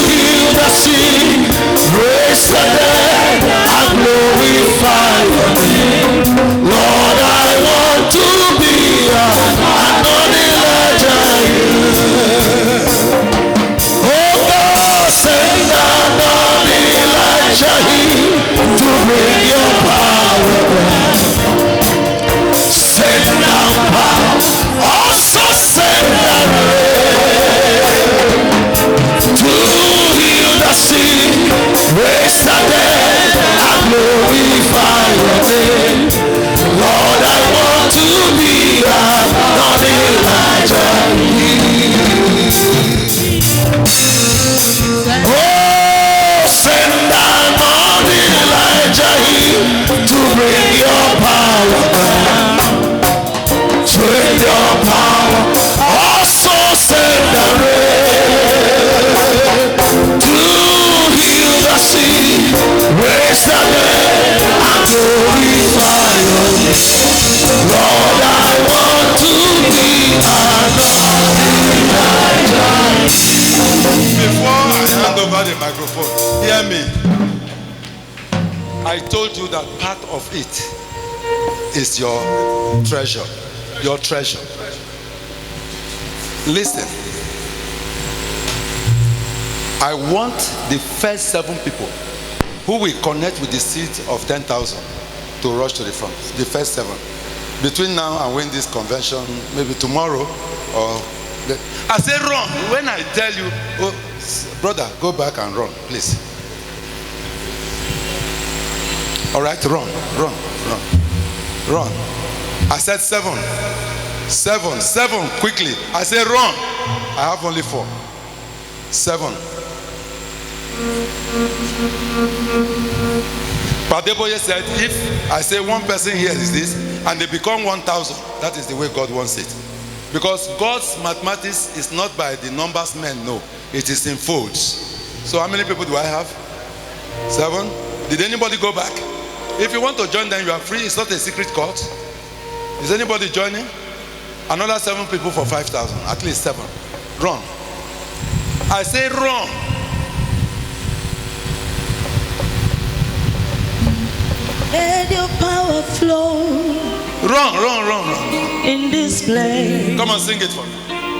heal the sick, raise the dead, and glorify your name. Lord, I want to be another Elijah. Oh God, send another Elijah to bring your power down. Send down power, also send down rain to heal the sick, raise the dead, and glorify your name. Lord, I want to be another Elijah. Oh, send another Elijah to bring your power down. Send your power, also send the rain to heal the sick, raise the dead, and glorify your name. Lord, I want to be another Elijah.
Before I hand over the microphone, hear me. I told you that part of it is your treasure. Your treasure. Listen. I want the first 7 people who will connect with the seed of 10,000 to rush to the front. The first 7. Between now and when this convention, maybe tomorrow or I say run. When I tell you, oh, brother, go back and run, please. All right, run. I said 7, quickly. I say run. I have only 4. 7. Padeboye said, if I say one person here is this, and they become 1,000, that is the way God wants it. Because God's mathematics is not by the numbers men know, it is in folds. So how many people do I have? 7. Did anybody go back? If you want to join them, you are free. It's not a secret court. Is anybody joining? Another 7 people for 5,000. At least 7. Run. I say run.
Let your power flow.
Run.
In this place.
Come on, sing it for me.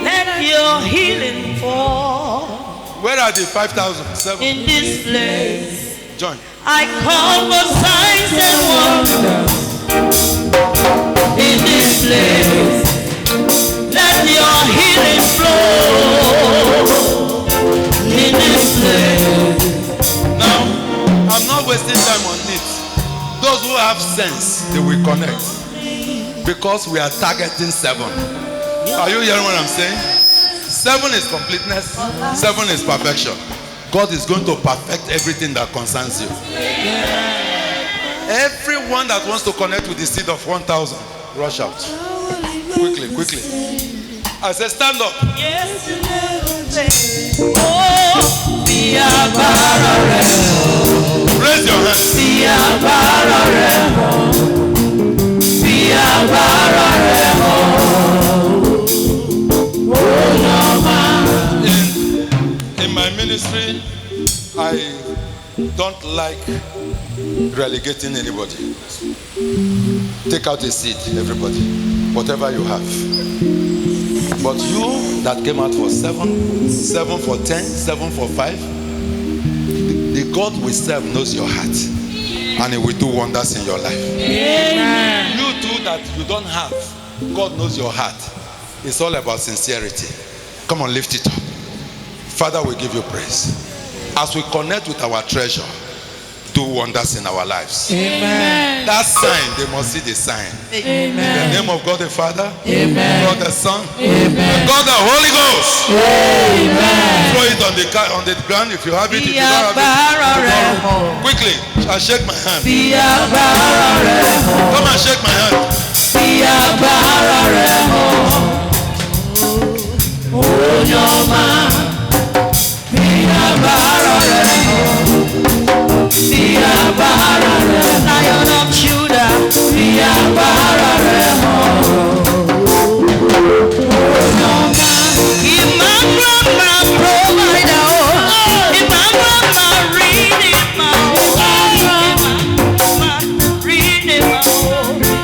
Let your healing fall.
Where are the 5,000? 7.
In this place.
Join.
I call for signs and wonders. In this place. Let your healing flow. In this place.
Now, I'm not wasting time on it. Those who have sense, they will connect. Because we are targeting 7. Are you hearing what I'm saying? 7 is completeness. 7 is perfection. God is going to perfect everything that concerns you. Everyone that wants to connect with the seed of 1,000, rush out. Quickly. I said stand up. Raise your hands. In my ministry, I don't like relegating anybody. Take out a seat, everybody, whatever you have. But you that came out for 7, 7 for 10, 7 for 5, the God we serve knows your heart, and He will do wonders in your life. Amen. You too that you don't have, God knows your heart. It's all about sincerity. Come on, lift it up. Father, we give you praise. As we connect with our treasure, do wonders in our lives. Amen. That sign, they must see the sign. Amen. In the name of God the Father, amen. God the Son, amen. God the Holy Ghost. Amen. Throw it on the ground if you have it. If you don't have it, quickly, I shake my hand. Come and shake my hand.
Lion of Judah, Emmanuel, my provider, Emmanuel, my redeemer,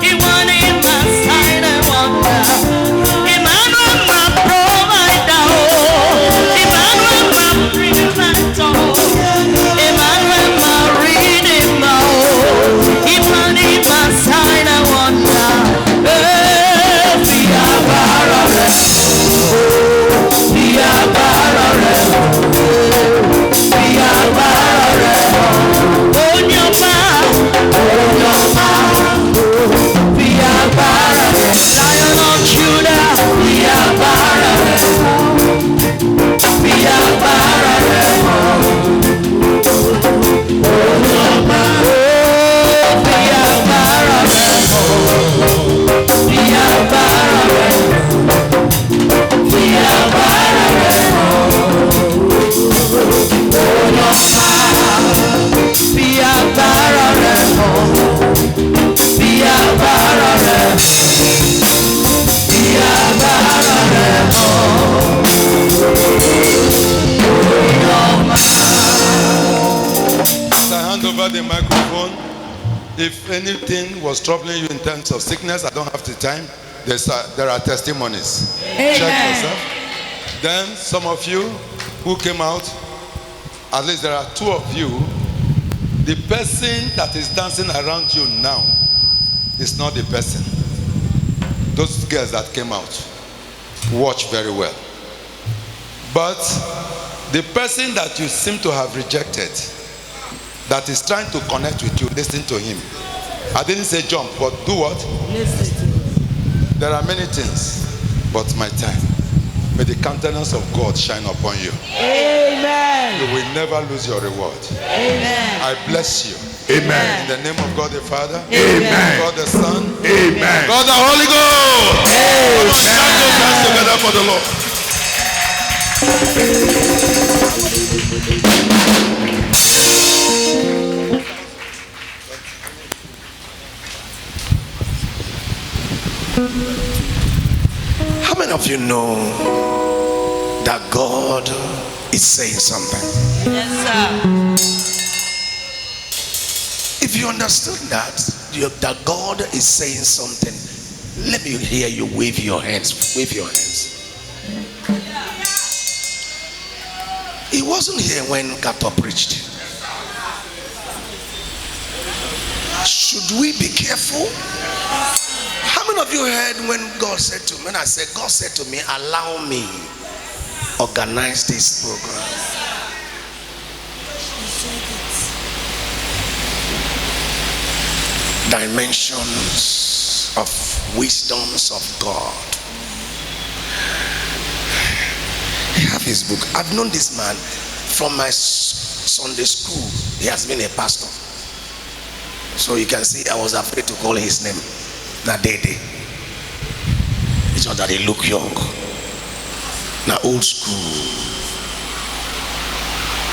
He won in my side, I wonder. Emmanuel, my provider, Emmanuel, my redeemer, Emmanuel, my redeemer, He won in my side, I wonder. Lion of Judah,
Over the microphone. If anything was troubling you in terms of sickness, I don't have the time. There are testimonies. Amen. Check yourself. Then some of you who came out At least there are two of you. The person that is dancing around you now is not the person. Those girls that came out, watch very well. But the person that you seem to have rejected, that is trying to connect with you, listen to him. I didn't say jump, but do what?
Listen.
There are many things, but my time. May the countenance of God shine upon you.
Amen.
You will never lose your reward.
Amen.
I bless you.
Amen.
In the name of God the Father,
Amen.
God the Son,
Amen.
God the Holy Ghost. Come on, shout those hands together for the Lord.
How many of you know that God is saying something?
Yes, sir.
If you understood that, that God is saying something, let me hear you wave your hands. Wave your hands. He wasn't here when Kato preached. Should we be careful? How many of you heard when God said to me, when I said, God said to me, allow me organize this program? Dimensions of wisdoms of God. I have his book. I've known this man from my Sunday school. He has been a pastor. So you can see I was afraid to call his name. Nadede. It's not that he look young. Now old school.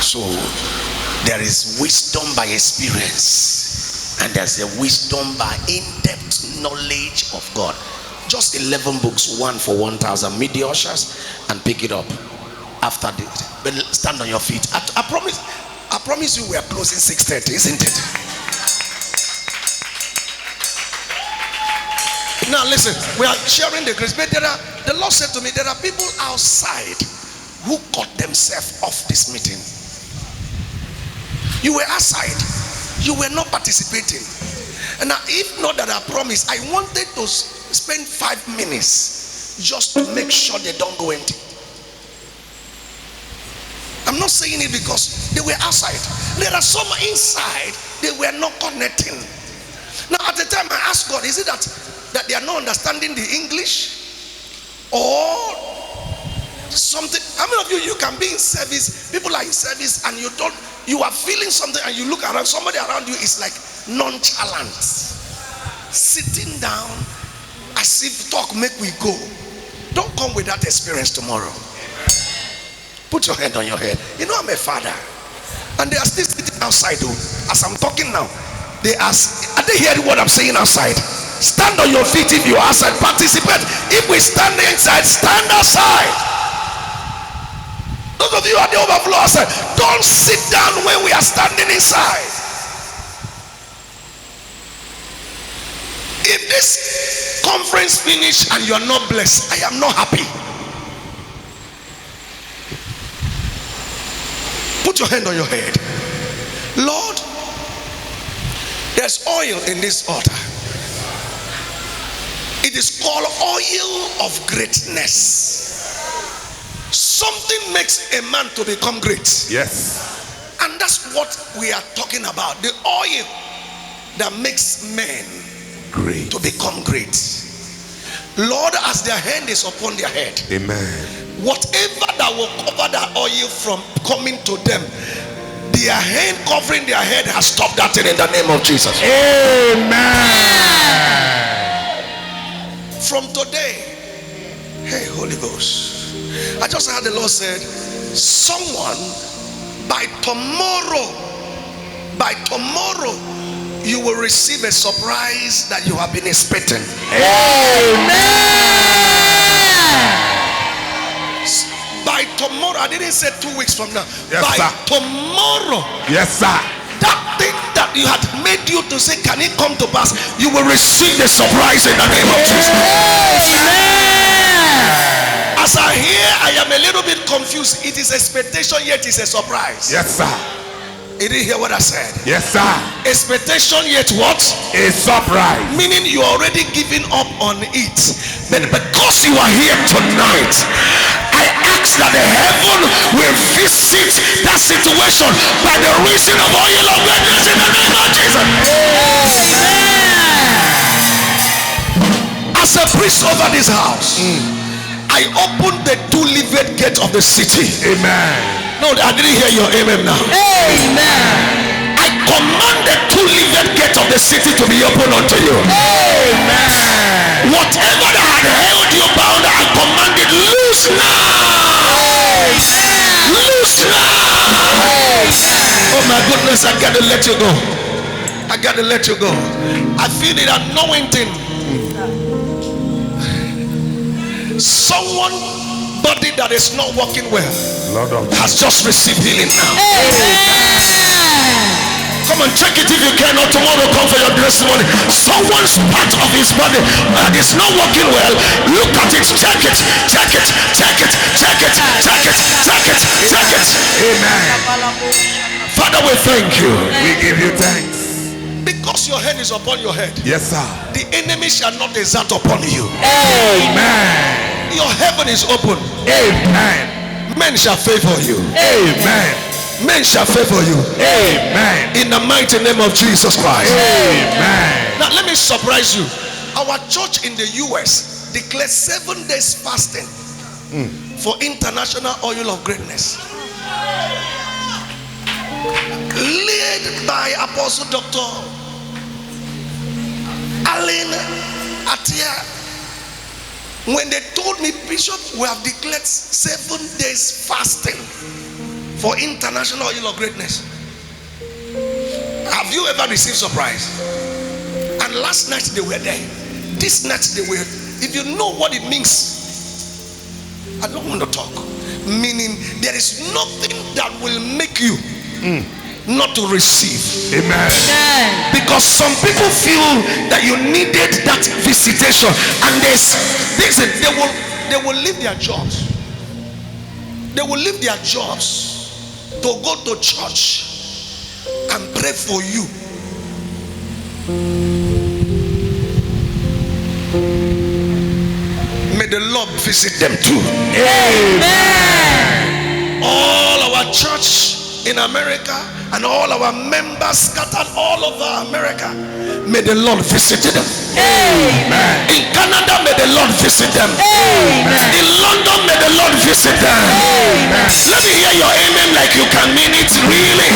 So there is wisdom by experience, and there's a wisdom by in-depth knowledge of God. Just 11 books, one for 1,000. Meet the ushers and pick it up after this. But stand on your feet. I promise you we are closing 6:30, isn't it? Now listen, we are sharing the grace, but the Lord said to me, there are people outside who cut themselves off this meeting. You were outside, you were not participating. And now, if not that I promised, I wanted to spend 5 minutes just to make sure they don't go empty. I'm not saying it because they were outside. There are some inside, they were not connecting. Now at the time I asked God, is it that they are not understanding the English or something? How many of you can be in service, people are in service, and you are feeling something, and you look around, somebody around you is like nonchalant, sitting down as if talk make we go. Don't come with that experience tomorrow. Put your hand on your head. You know I'm a father, and they are still sitting outside though. As I'm talking now, are they hearing what I'm saying outside? Stand on your feet if you are outside. Participate. If we stand inside, stand outside. Those of you at the overflow outside, don't sit down when we are standing inside. If this conference finish and you are not blessed, I am not happy. Put your hand on your head. Lord, there's oil in this altar. It is called oil of greatness. Something makes a man to become great.
Yes.
And that's what we are talking about. The oil that makes men
Great.
to become great. Lord, as their hand is upon their head,
Amen.
whatever that will cover that oil from coming to them, their hand covering their head has stopped that in the name of Jesus.
Amen.
From today, hey Holy Ghost, I just heard the Lord said, someone by tomorrow, you will receive a surprise that you have been expecting.
Amen.
By tomorrow, I didn't say 2 weeks from now.
Yes,
by
sir.
tomorrow,
Yes, sir.
that thing that you had made you to say, can it come to pass? You will receive the surprise in the name of Jesus.
Amen.
As I hear, I am a little bit confused. It is expectation, yet it's a surprise.
Yes, sir.
You didn't hear what I said.
Yes, sir.
Expectation, yet what?
A surprise.
Meaning you are already giving up on it. But because you are here tonight, I ask that the heaven will visit that situation by the reason of oil of greatness in the name of Jesus. As a priest over this house, I opened the two-leaved gate of the city.
Amen.
No, I didn't hear your amen now.
Amen.
I command the two-leaved gate of the city to be open unto you.
Amen.
Whatever that had held you bound, I command it loose now. Loose now. Oh my goodness, I gotta let you go. I gotta let you go. I feel the anointing. Somebody that is not working well
Lord of
has just received healing now.
Amen.
Come on, check it if you can, or tomorrow come for your testimony. Someone's part of his body that is not working well. Look at it, check it, check it, check it, check it, check it, check it, check it.
Amen.
Father, we thank you.
We give you thanks.
Because your hand is upon your head,
Yes, sir.
the enemy shall not exert upon you.
Amen.
Your heaven is open.
Amen.
Men shall favor you.
Amen.
Men shall favor you.
Amen.
In the mighty name of Jesus Christ.
Amen.
Now let me surprise you. Our church in the US declared 7 days fasting for international oil of greatness. Led by Apostle Dr. Alan Atia. When they told me, Bishop, we have declared 7 days fasting for international oil of greatness. Have you ever received surprise? And last night they were there. This night they were. If you know what it means, I don't want to talk. Meaning there is nothing that will make you not to receive.
Amen.
Because some people feel that you needed that visitation, and they will leave their jobs. They will leave their jobs to go to church and pray for you. May the Lord visit them too.
Amen.
All our church in America and all our members scattered all over America, may the Lord visit them.
Amen.
In Canada, may the Lord visit them.
Amen.
In London, may the Lord visit them.
Amen.
Let me hear your amen like you can mean it really.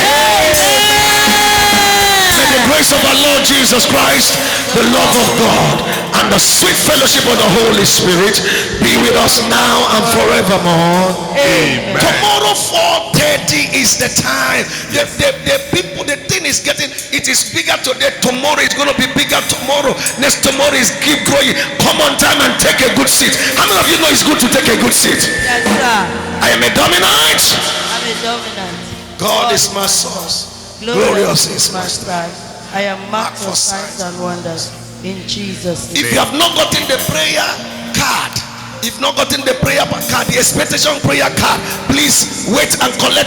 May the grace of our Lord Jesus Christ, the love of God, and the sweet fellowship of the Holy Spirit be with us now and forevermore.
Amen.
Tomorrow 4:30 is the time. The people, the thing is getting, it is bigger today. Tomorrow is going to be bigger tomorrow. Next tomorrow is keep growing. Come on time and take a good seat. How many of you know it's good to take a good seat?
Yes, sir.
I am a dominant.
I'm a dominant.
God is my source. Glorious is my strength.
I am marked for signs and wonders in Jesus' name.
If you have not gotten the prayer card, if not gotten the prayer card, the expectation prayer card, please wait and collect